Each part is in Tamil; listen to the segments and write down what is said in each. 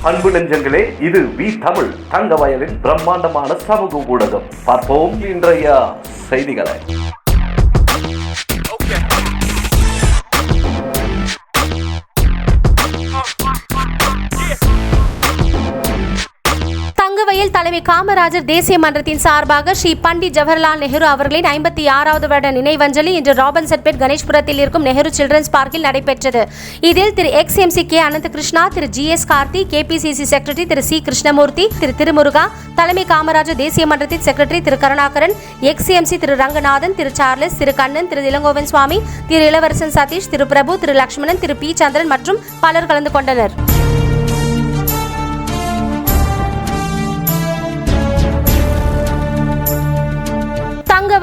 அன்பு நெஞ்சங்களே, இது வி தமிழ் தங்க வயலின் பிரம்மாண்டமான சமூக ஊடகம். பார்ப்போம் இன்றைய செய்திகளை. தங்கவயல் தலைமை காமராஜர் தேசிய மன்றத்தின் சார்பாக ஸ்ரீ பண்டிட் ஜவஹர்லால் நேரு அவர்களின் 56வது வருட நினைவஞ்சலி இன்று ராபின்சன்பேட் கணேஷ்புரத்தில் இருக்கும் நெஹ்ரு சில்ட்ரன்ஸ் பார்க்கில் நடைபெற்றது. இதில் திரு XMC கே அனந்தகிருஷ்ணா, திரு GS கார்த்தி, KPCC செக்ரட்டரி திரு C கிருஷ்ணமூர்த்தி, திரு திருமுருகா, தலைமை காமராஜர் தேசிய மன்றத்தின் செக்ரட்டரி திரு கருணாகரன், XMC திரு ரங்கநாதன், திரு சார்லஸ், திரு கண்ணன், திரு இளங்கோவன் சுவாமி, திரு இளவரசன் சதீஷ், திரு பிரபு, திரு லட்சுமணன், திரு P சந்திரன் மற்றும் பலர் கலந்து கொண்டனர்.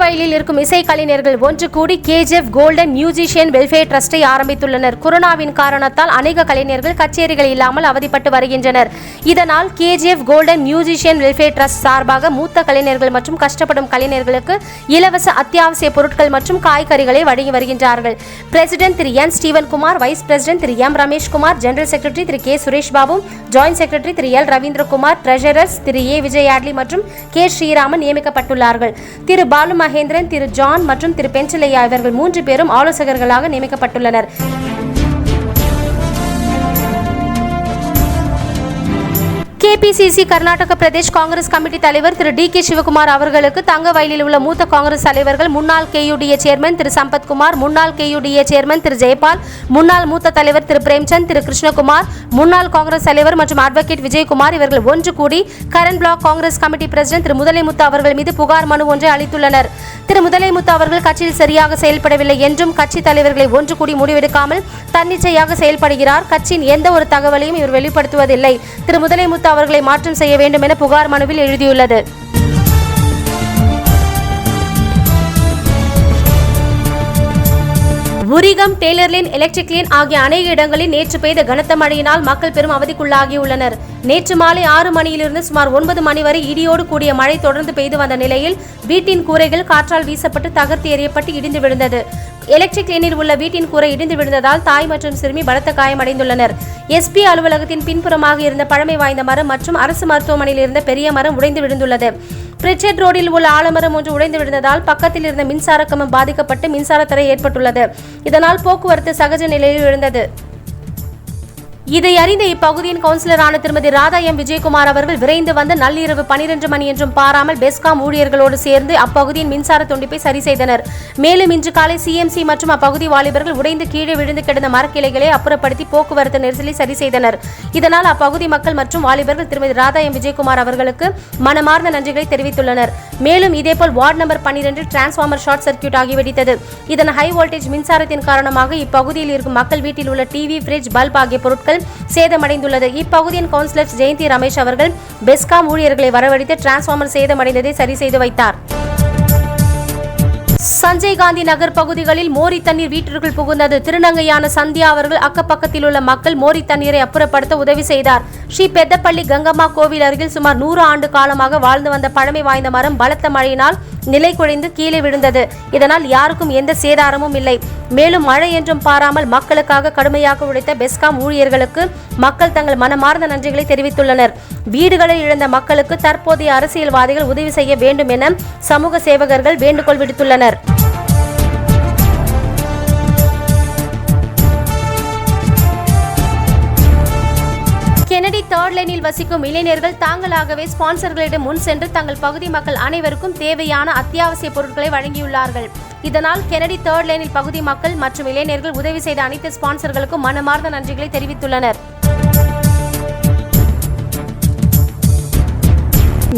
வயலில் இருக்கும் இசை கலைஞர்கள் ஒன்று கூடி KGF கோல்டன் மியூசிஷியன் வெல்ஃபேர் ட்ரஸ்டை ஆரம்பித்துள்ளனர். கொரோனாவின் காரணத்தால் அநேக கலைஞர்கள் கச்சேரிகள் இல்லாமல் அவதிப்பட்டு வருகின்றனர். இதனால் KGF golden musician welfare trust சார்பாக மூத்த கலைஞர்கள் மற்றும் கஷ்டப்படும் கலைஞர்களுக்கு இலவச அத்தியாவசிய பொருட்கள் மற்றும் காய்கறிகளை வழங்கி வருகின்றார்கள். President Thiru N Stevenkumar, vice president Thiru M Rameshkumar, general secretary Thiru K Suresh Babu, joint secretary Thiru L Ravindrakumar, treasurers Thiru A Vijay Atlee மற்றும் K ஸ்ரீராமன் நியமிக்கப்பட்டுள்ளார்கள். திரு பாலு மகேந்திரன், திரு ஜான் மற்றும் திரு பென்சிலையா இவர்கள் 3 பேரும் ஆலோசகர்களாக நியமிக்கப்பட்டுள்ளனர். KPCC Karnataka Pradesh Congress committee தலைவர் திரு DK சிவகுமார் அவர்களுக்கு தங்க வயலில் உள்ள மூத்த காங்கிரஸ் தலைவர்கள் முன்னாள் KUDA சேர்மன் திரு சம்பத்குமார், முன்னாள் KUDA சேர்மன் திரு ஜெயபால், முன்னாள் மூத்த தலைவர் திரு பிரேம்சந்த், திரு கிருஷ்ணகுமார், முன்னாள் காங்கிரஸ் தலைவர் மற்றும் அட்வொகேட் விஜயகுமார் இவர்கள் ஒன்று கூடி Karan block Congress committee president Thiru Mudalaimuthu அவர்கள் மீது புகார் மனு ஒன்றை அளித்துள்ளனர். திரு முதலைமுத்து அவர்கள் கட்சியில் சரியாக செயல்படவில்லை என்றும் கட்சி தலைவர்களை ஒன்று கூடி முடிவெடுக்காமல் தன்னிச்சையாக செயல்படுகிறார். கட்சியின் எந்த ஒரு தகவலையும் இவர் வெளிப்படுத்துவதில்லை. திரு முதலைமுத்து அவர்களை மாற்றம் செய்ய வேண்டும் என புகார் மனுவில் எழுதியுள்ளது. உரிகம், டெய்லர்லின், எலக்ட்ரிக் லைன் ஆகிய அநேக இடங்களில் நேற்று பெய்த கனத்த மழையினால் மக்கள் பெரும் அவதிக்குள்ளாகியுள்ளனர். நேற்று மாலை 6 மணியிலிருந்து சுமார் 9 மணி வரை இடியோடு கூடிய மழை தொடர்ந்து பெய்து வந்த நிலையில் வீட்டின் கூரைகள் காற்றால் வீசப்பட்டு தகர்த்து எறியப்பட்டு இடிந்து விழுந்தது. எலக்ட்ரிக் லைனில் உள்ள வீட்டின் கூரை இடிந்து விழுந்ததால் தாய் மற்றும் சிறுமி பலத்த காயமடைந்துள்ளனர். SP அலுவலகத்தின் பின்புறமாக இருந்த பழமை வாய்ந்த மரம் மற்றும் அரசு மருத்துவமனையில் இருந்த பெரிய மரம் உடைந்து விழுந்துள்ளது. பிரிட்ஜெட் ரோடில் உள்ள ஆலமரம் ஒன்று உடைந்து விழுந்ததால் பக்கத்தில் இருந்த மின்சார கம்பம் பாதிக்கப்பட்டு மின்சார தடை ஏற்பட்டுள்ளது. இதனால் போக்குவரத்து சகஜ நிலையில் எழுந்தது. இதை அறிந்த இப்பகுதியின் கவுன்சிலரான திருமதி ராதா M விஜயகுமார் அவர்கள் விரைந்து வந்து நள்ளிரவு 12 மணி என்றும் பாராமல் பெஸ்காம் ஊழியர்களோடு சேர்ந்து அப்பகுதியின் மின்சார துண்டிப்பை சரி செய்தனர். மேலும் இன்று காலை CMC மற்றும் அப்பகுதி வாலிபர்கள் உடைந்து கீழே விழுந்து கிடந்த மரக்கிளைகளை அப்புறப்படுத்தி போக்குவரத்து நெரிசலை சரி செய்தனர். இதனால் அப்பகுதி மக்கள் மற்றும் வாலிபர்கள் திருமதி ராதா M விஜயகுமார் அவர்களுக்கு மனமார்ந்த நன்றிகளை தெரிவித்துள்ளனர். மேலும் இதேபோல் ward number 12 transformer short circuit ஆகி வெடித்தது. இதன் ஹை வோல்டேஜ் மின்சாரத்தின் காரணமாக இப்பகுதியில் இருக்கும் மக்கள் வீட்டில் உள்ள டிவி, ஃபிரிட்ஜ், பல்ப் ஆகிய பொருட்கள் சேதமடைந்துள்ளது. இப்பகுதியின் கவுன்சிலர் ஜெயந்தி ரமேஷ் அவர்கள் பெஸ்காம் ஊழியர்களை வரவழைத்து டிரான்ஸ்பார்மர் சேதமடைந்ததை சரி செய்து வைத்தார். சஞ்சய் காந்தி நகர் பகுதிகளில் மோரி தண்ணீர் வீட்டிற்குள் புகுந்தது. திருநங்கையான சந்தியா அவர்கள் அக்கப்பக்கத்தில் உள்ள மக்கள் மோரி தண்ணீரை அப்புறப்படுத்த உதவி செய்தார். ஸ்ரீ பெத்தப்பள்ளி கங்கம்மா கோவில் அருகில் சுமார் 100 ஆண்டு காலமாக வாழ்ந்து வந்த பழமை வாய்ந்த மரம் பலத்த மழையினால் நிலை குலைந்து கீழே விழுந்தது. இதனால் யாருக்கும் எந்த சேதாரமும் இல்லை. மேலும் மழை என்றும் பாராமல் மக்களுக்காக கடுமையாக உழைத்த பெஸ்காம் ஊழியர்களுக்கு மக்கள் தங்கள் மனமார்ந்த நன்றிகளை தெரிவித்துள்ளனர். வீடுகளை இழந்த மக்களுக்கு தற்போதைய அரசியல்வாதிகள் உதவி செய்ய வேண்டும் என சமூக சேவகர்கள் வேண்டுகோள் விடுத்துள்ளனர். கெனடி 3rd லைனில் வசிக்கும் இளைஞர்கள் தாங்களாகவே ஸ்பான்சர்களிடம் முன் சென்று தங்கள் பகுதி மக்கள் அனைவருக்கும் தேவையான அத்தியாவசிய பொருட்களை வழங்கியுள்ளார்கள். இதனால் கெனடி 3rd லைனில் பகுதி மக்கள் மற்றும் இளைஞர்கள் உதவி செய்த அனைத்து ஸ்பான்சர்களுக்கும் மனமார்ந்த நன்றிகளை தெரிவித்துள்ளனர்.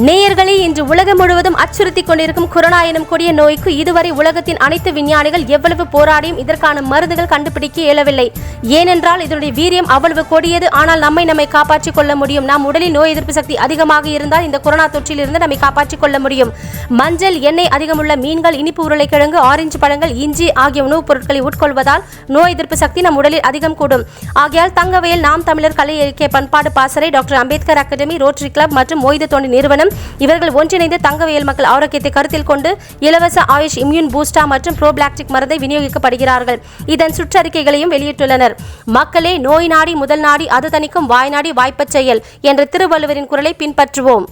நேயர்களே, இன்று உலகம் முழுவதும் அச்சுறுத்தி கொண்டிருக்கும் கொரோனா எனும் கொடிய நோய்க்கு இதுவரை உலகத்தின் அனைத்து விஞ்ஞானிகள் எவ்வளவு போராடியும் இதற்கான மருந்துகள் கண்டுபிடிக்க இயலவில்லை. ஏனென்றால் இதனுடைய வீரியம் அவ்வளவு கொடியது. ஆனால் நம்மை காப்பாற்றிக் கொள்ள முடியும். நம் உடலில் நோய் எதிர்ப்பு சக்தி அதிகமாக இருந்தால் இந்த கொரோனா தொற்றில் இருந்து நம்மை காப்பாற்றிக் கொள்ள முடியும். மஞ்சள், எண்ணெய் அதிகமுள்ள மீன்கள், இனிப்பு உருளைக்கிழங்கு, ஆரஞ்சு பழங்கள், இஞ்சி ஆகிய உணவுப் பொருட்களை உட்கொள்வதால் நோய் எதிர்ப்பு சக்தி நம் உடலில் அதிகம் கூடும். ஆகையால் தங்கவயல் நாம் தமிழர் கலை இலக்கிய பண்பாடு பாசறை, doctor Ambedkar academy, rotary club மற்றும் ஓய்வு தொண்டு நிறுவனம் மேலும் இவர்கள் ஒன்றிணைந்து தங்கவயல் மக்கள் ஆரோக்கியத்தை கருத்தில் கொண்டு இலவச ஆயுஷ் இம்யூன் பூஸ்டா மற்றும் ப்ரோபிளாக்டிக் மருந்தை விநியோகிக்கப்படுகிறார்கள். இதன் சுற்றறிக்கைகளையும் வெளியிட்டுள்ளனர். மக்களே, நோய் நாடி முதல் நாடி அது தணிக்கும் வாய் நாடி வாய்ப்பச் செயல் என்ற திருவள்ளுவரின் குரலை பின்பற்றுவோம்.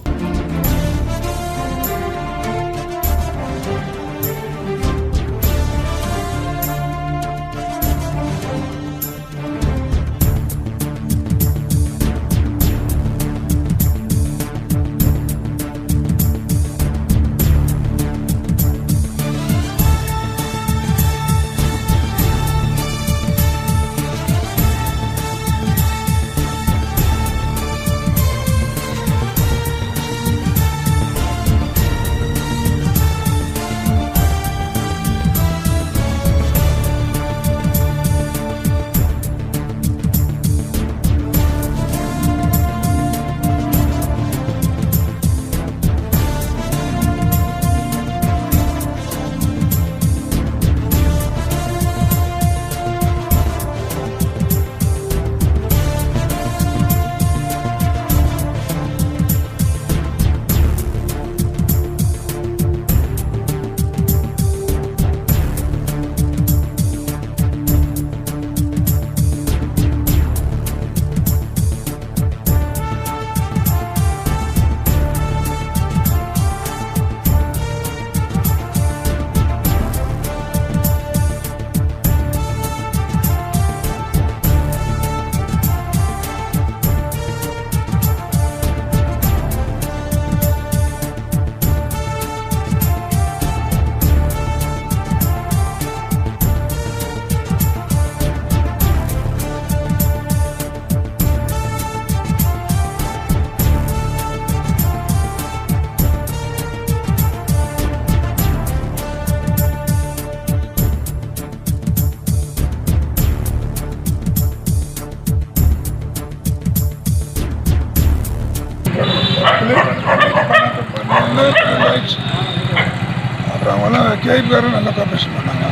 அப்புறம் அவங்க கேபிக்காரும் நல்லா கோஆப்ரேஷன் பண்ணாங்க.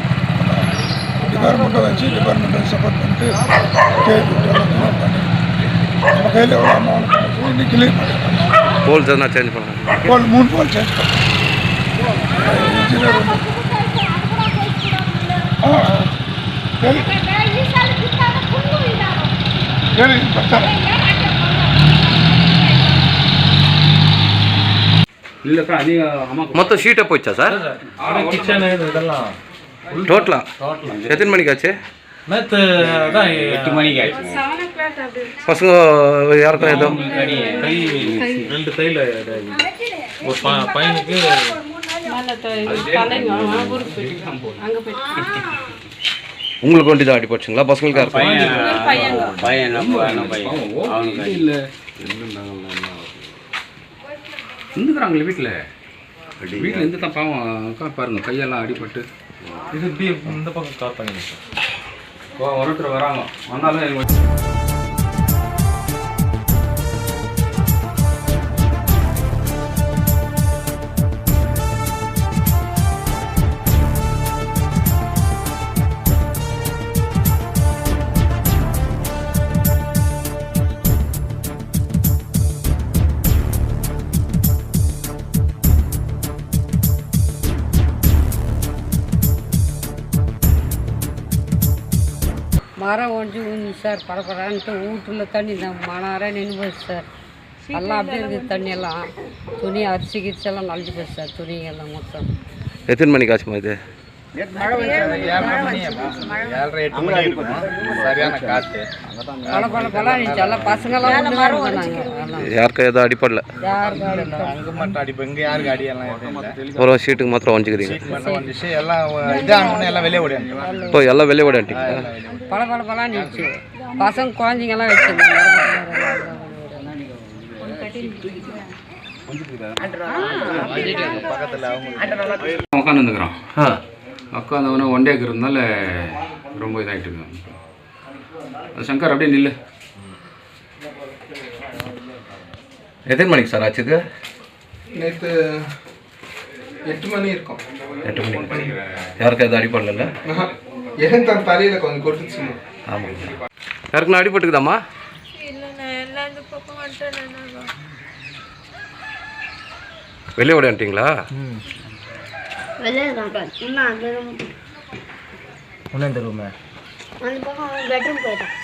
டிபார்ட்மெண்ட்டை சப்போர்ட் பண்ணிட்டு கேபிட்டெல்லாம் கிளியர் பண்ணி நம்ம கையில் எவ்வளோ அமௌண்ட் பண்ணி இன்னைக்கு கிளியர் பண்ணிருக்காங்க. போல்ஸ் எதனா சேஞ்ச் பண்ணாங்க? போல் 3 போல் சேஞ்ச் பண்ணாங்க. இன்ஜினியர் கேள்வி பிரச்சனை இல்லைக்கா மொத்தம் ஷீட்டை போயிடுச்சா சார்? கிச்சனு இதெல்லாம் டோட்டலா எத்தனை மணிக்கு ஆச்சு? நேற்று தான் 8 மணிக்கு ஆச்சு. பசங்க யாருக்கும் ஏதோ கை 2 தையில் ஒரு பையனுக்கு உங்களுக்கு வண்டி தான் அடிப்பட்டுங்களா? பசங்களுக்கு யாருக்கும் இல்லை இருந்துக்கிறாங்களே வீட்டில் இருந்து தான் பாவம் பாருங்க கையெல்லாம் அடிபட்டு இது இந்த பக்கம் கார் பண்ணிங்க. ஒருத்தர் வராங்க வந்தாலும் மரம் ஒன்று ஊஞ்சி சார் பரபரான்ட்டு வீட்டில் தண்ணி தான் மணாரே நின்று போச்சு சார். எல்லாம் அப்படியே இருக்குது தண்ணியெல்லாம். துணி அரிசி கிரிச்செல்லாம் நனைஞ்சு போச்சு சார். துணியெல்லாம் மொத்தம். எத்தனை மணிக்கு ஆச்சுமா இது? சரியான காற்று பல இருந்துச்சு. எல்லாம் பசங்களாம் ஒன்று தான் இருந்தாங்க. யாருக்கும் எதுவும் அடிப்படல? அங்கே மட்டும் அடிப்போம், இங்கே யாருக்கு அடியெல்லாம் எதுவும் இல்லை. ஒரு ஷீட்டுக்கு மாத்திரம் வந்துக்கிறீங்க? மட்டும் வந்துச்சு எல்லாம் இதாகணுன்னு எல்லாம் வெளியே ஓடியாங்க. இப்போ எல்லாம் வெளியே ஓடியாண்டிங்களா? பல இருந்துச்சு. பசங்க குழந்தைங்கெல்லாம் வச்சுருந்தாங்க. உட்காந்து வந்துக்கிறோம். உட்காந்தவொடனே ஒண்டேக்கு இருந்தால ரொம்ப இதாகிட்டு இருக்காங்க. சங்கர் அப்படியே நில்லு. எத்தனை மணிக்கு சார் ஆச்சுது? நேற்று 8 மணி இருக்கும். 8 மணிக்கு. யாருக்கும் எதுவும் அடிப்படல? ஏன் தான் தலையில் கொஞ்சம் கொட்டுச்சு. ஆமாம். யாருக்குண்ணா அடிபட்டுக்குதாம்மா? வெளியே ஓடிட்டீங்களா? வெளியே இருக்கான். இன்னும் அந்த ரூம் இன்னும் இந்த ரூமு அந்த பக்கம் பெட்ரூம் போயிட்டான்.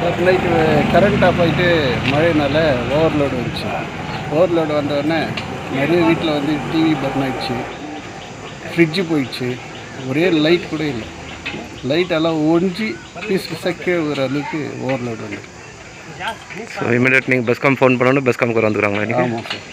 சார் நைட்டு கரண்ட் ஆஃப் ஆகிட்டு மழையினால ஓவர்லோடு வந்துச்சு. ஓவர்லோடு வந்தோடனே நிறைய வீட்டில் வந்து டிவி பர்ன் ஆகிடுச்சு, ஃப்ரிட்ஜு போயிடுச்சு, ஒரே லைட் கூட இல்லை. லைட்டெல்லாம் ஒஞ்சி பீஸாக ஒரு அளவுக்கு ஓவர்லோடு வந்து. ஸோ இமீடியட் நீங்கள் பெஸ்காம் ஃபோன் பண்ணணும், பெஸ்காமுக்கு வந்துக்கிறாங்களா? ஆமாம் சார்.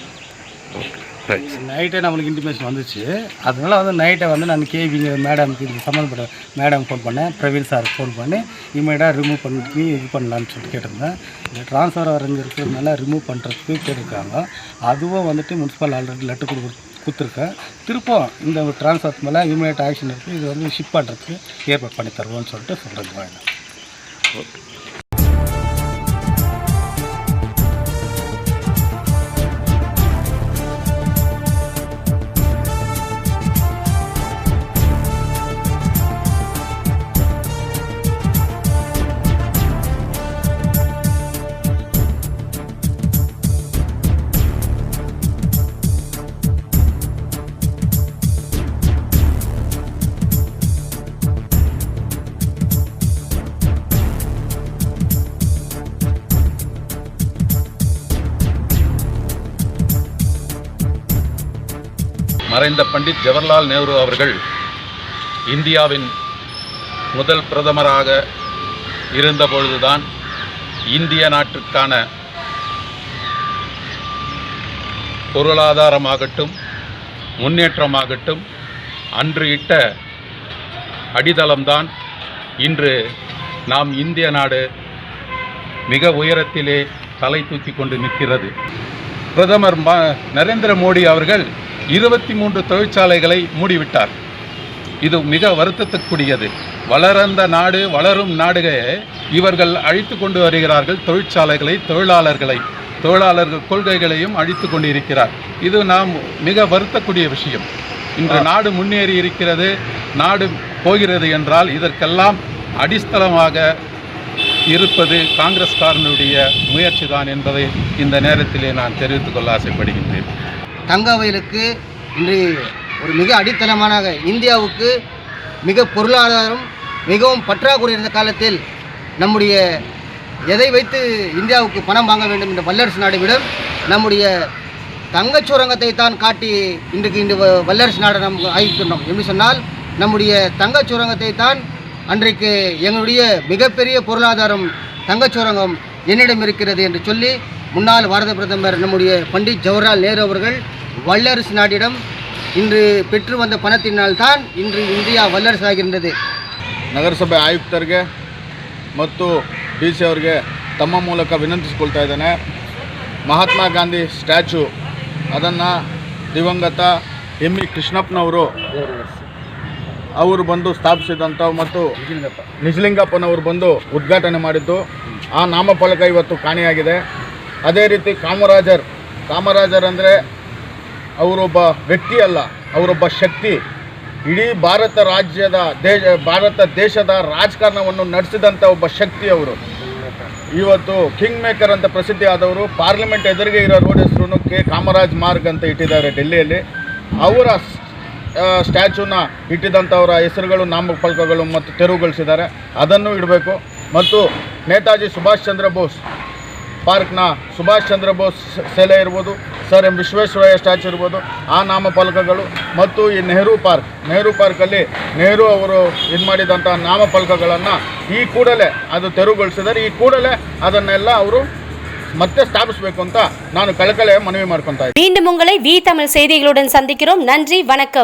நைட்டே நம்மளுக்கு இன்டிமேஷன் வந்துச்சு. அதனால வந்து நைட்டை வந்து நான் கேபிங்க மேடம்க்கு இந்த சம்மந்தப்பட்ட மேடம் ஃபோன் பண்ணேன், பிரவீன் சாருக்கு ஃபோன் பண்ணி இமீடியட்டாக ரிமூவ் பண்ணி இது பண்ணலான்னு சொல்லிட்டு கேட்டிருந்தேன். இந்த ட்ரான்ஸ்ஃபர் வரைஞ்சிருக்கிறதுனால ரிமூவ் பண்ணுறதுக்கு கேட்டிருக்காங்க. அதுவும் வந்துட்டு முனிசிபல் ஆல்ரெடி லெட்டர் கொடுத்துருக்கேன். திருப்பம் இந்த ட்ரான்ஸ்ஃபர் மேலே இமீடியட் ஆக்ஷன் இருக்குது, இது வந்து ஷிப் பண்ணுறதுக்கு ஏற்பாடு பண்ணி தருவோம்னு சொல்லிட்டு சொல்கிறேன். ஓகே. மறைந்த பண்டிட் ஜவஹர்லால் நேரு அவர்கள் இந்தியாவின் முதல் பிரதமராக இருந்தபொழுதுதான் இந்திய நாட்டிற்கான பொருளாதாரமாகட்டும் முன்னேற்றமாகட்டும் அன்று இட்ட அடித்தளம்தான் இன்று நாம் இந்திய நாடு மிக உயரத்திலே தலை தூக்கி கொண்டு நிற்கிறது. பிரதமர் நரேந்திர மோடி அவர்கள் 23 தொழிற்சாலைகளை மூடிவிட்டார். இது மிக வருத்தத்துக்குரியது. வளர்ந்த நாடு, வளரும் நாடுகளே இவர்கள் அழித்து கொண்டு வருகிறார்கள். தொழிற்சாலைகளை, தொழிலாளர்கள் கொள்கைகளையும் அழித்து கொண்டு இருக்கிறார். இது நாம் மிக வருத்தக்கூடிய விஷயம். இன்று நாடு முன்னேறி இருக்கிறது, நாடு போகிறது என்றால் இதற்கெல்லாம் அடித்தளமாக இருப்பது காங்கிரஸ்காரனுடைய முயற்சி தான் என்பதை இந்த நேரத்திலே நான் தெரிவித்துக் கொள்ள ஆசைப்படுகின்றேன். தங்கவயலுக்கு இன்று ஒரு மிக அடித்தளமான இந்தியாவுக்கு மிக பொருளாதாரம் மிகவும் பற்றாக்குறை இருந்த காலத்தில் நம்முடைய எதை வைத்து இந்தியாவுக்கு பணம் வாங்க வேண்டும் என்ற வல்லரசு நாடுவிடம் நம்முடைய தங்கச் சுரங்கத்தை தான் காட்டி இன்றைக்கு இந்த வல்லரசு நாடு நாம் ஆகிக்கின்றோம். எப்படி சொன்னால் நம்முடைய தங்கச் சுரங்கத்தை தான் அன்றைக்கு எங்களுடைய மிகப்பெரிய பொருளாதாரம் தங்கச் சுரங்கம் என்னிடம் இருக்கிறது என்று சொல்லி முன்னாள் பாரத பிரதமர் நம்முடைய பண்டிட் ஜவஹர்லால் நேரு அவர்கள் வல்லரசு நாட்டிடம் இன்று பெற்று வந்த பணத்தினால் தான் இன்று இந்தியா ವಲ್ಲರಸಾಗಿರುತ್ತದೆ. ನಗರಸಭೆ ಆಯುಕ್ತರಿಗೆ ಮತ್ತು ಡಿ ಸಿ ಅವರಿಗೆ ತಮ್ಮ ಮೂಲಕ ವಿನಂತಿಸಿಕೊಳ್ತಾ ಇದ್ದೇನೆ. ಮಹಾತ್ಮ ಗಾಂಧಿ ಸ್ಟ್ಯಾಚು ಅದನ್ನು ದಿವಂಗತ ಎಂ ಇ ಕೃಷ್ಣಪ್ಪನವರು ಅವರು ಬಂದು ಸ್ಥಾಪಿಸಿದಂಥ ಮತ್ತು ನಿಜಲಿಂಗಪ್ಪನವರು ಬಂದು ಉದ್ಘಾಟನೆ ಮಾಡಿದ್ದು ಆ ನಾಮಫಲಕ ಇವತ್ತು ಕಾಣೆಯಾಗಿದೆ. ಅದೇ ರೀತಿ ಕಾಮರಾಜರ್ ಅಂದರೆ ಅವರೊಬ್ಬ ವ್ಯಕ್ತಿ ಅಲ್ಲ, ಅವರೊಬ್ಬ ಶಕ್ತಿ. ಇಡೀ ಭಾರತ ದೇಶದ ರಾಜಕಾರಣವನ್ನು ನಡೆಸಿದಂಥ ಒಬ್ಬ ಶಕ್ತಿ ಅವರು. ಇವತ್ತು ಕಿಂಗ್ ಮೇಕರ್ ಅಂತ ಪ್ರಸಿದ್ಧಿ ಆದವರು. ಪಾರ್ಲಿಮೆಂಟ್ ಎದುರಿಗೆ ಇರೋ ರೋಡ್ ಹೆಸರು ಕಾಮರಾಜ್ ಮಾರ್ಗ್ ಅಂತ ಇಟ್ಟಿದ್ದಾರೆ ಡೆಲ್ಲಿಯಲ್ಲಿ. ಅವರ ಸ್ಟ್ಯಾಚ್ಯೂನ ಇಟ್ಟಿದಂಥವರ ಹೆಸರುಗಳು, ನಾಮಫಲಕಗಳು ಮತ್ತು ತೆರವುಗೊಳಿಸಿದ್ದಾರೆ. ಅದನ್ನು ಇಡಬೇಕು. ಮತ್ತು ನೇತಾಜಿ ಸುಭಾಷ್ ಚಂದ್ರ ಬೋಸ್ ಪಾರ್ಕ್ನ ಸುಭಾಷ್ ಚಂದ್ರ ಬೋಸ್ ಸೆಲೆ ಇರ್ಬೋದು, ಸರ್ ಎಂ ವಿಶ್ವೇಶ್ವರಯ್ಯ ಸ್ಟ್ಯಾಚು ಇರ್ಬೋದು, ಆ ನಾಮಫಲಕಗಳು ಮತ್ತು ಈ ನೆಹರು ಪಾರ್ಕಲ್ಲಿ ನೆಹರು ಅವರು ಇದು ಮಾಡಿದಂಥ ನಾಮಫಲಕಗಳನ್ನು ಈ ಕೂಡಲೇ ಅದು ತೆರವುಗೊಳಿಸಿದ್ದಾರೆ. ಈ ಕೂಡಲೇ ಅದನ್ನೆಲ್ಲ ಅವರು ಮತ್ತೆ ஸ்தாபிஸ்ಬೇಕು ಅಂತ ನಾನು கலக்கலையை மனவி ಮಾಡ್ಕೊಂತಾ ಇದ್ದೀನಿ. மீண்டும் உங்களை வி தமிழ் செய்திகளுடன் சந்திக்கிறோம். நன்றி, வணக்கம்.